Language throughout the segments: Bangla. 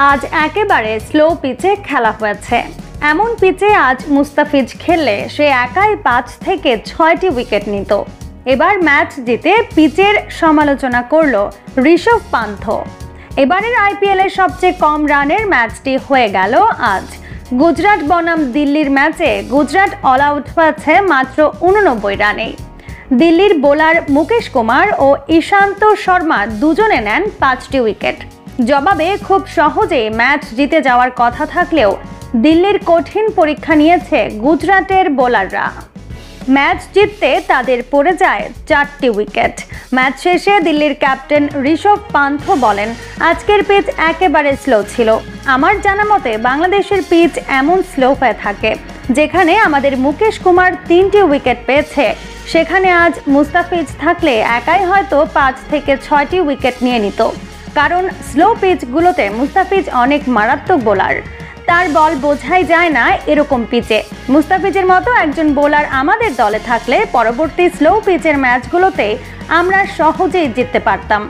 আজ একেবারে স্লো পিচে খেলা হয়েছে। এমন পিচে আজ মুস্তাফিজ খেললে সে একাই 5 থেকে 6টি উইকেট নিত। এবার ম্যাচ জিতে পিচের সমালোচনা করল ঋষভ পান্থ। এবারের আইপিএল এর সবচেয়ে কম রানের ম্যাচটি হয়ে গেল আজ। গুজরাট বনাম দিল্লির ম্যাচে গুজরাট অল আউট হয়েছে মাত্র 89 রানেই। দিল্লির বোলার মুকেশ কুমার ও ঈশান্ত শর্মা দুজনে নেন 5টি উইকেট। জবাবে খুব সহজেই ম্যাচ জিতে যাওয়ার কথা থাকলেও দিল্লির কঠিন পরীক্ষা নিয়েছে গুজরাটের বোলাররা। ম্যাচ জিততে তাদের পড়ে যায় 4টি উইকেট। ম্যাচ শেষে দিল্লির ক্যাপ্টেন ঋষভ পান্থ বলেন, আজকের পিচ একেবারে স্লো ছিল। আমার জানা মতে বাংলাদেশের পিচ এমন স্লো হয়ে থাকে, যেখানে আমাদের মুকেশ কুমার 3টি উইকেট পেয়েছে, সেখানে আজ মুস্তাফিজ থাকলে একাই হয়তো 5 থেকে 6টি উইকেট নিয়ে নিত। কারণ স্লো পিচগুলোতে মুস্তাফিজ অনেক মারাত্মক বোলার, তার বল বোঝাই যায় না এরকম পিচে। মুস্তাফিজের মতো একজন বোলার আমাদের দলে থাকলে পরবর্তী স্লো পিচের ম্যাচগুলোতে আমরা সহজেই জিততে পারতাম।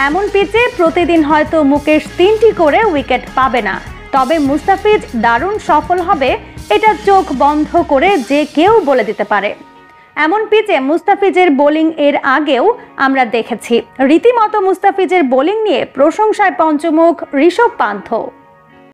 এমন পিচে প্রতিদিন হয়তো মুকেশ 3টি করে উইকেট পাবে না, তবে মুস্তাফিজ দারুণ সফল হবে, এটা চোখ বন্ধ করে যে কেউ বলে দিতে পারে। এমন পিচে মুস্তাফিজের বোলিং এর আগেও আমরা দেখেছি। রীতিমতো মুস্তাফিজের বোলিং নিয়ে প্রশংসায় পঞ্চমুখ ঋষভ পান্থ।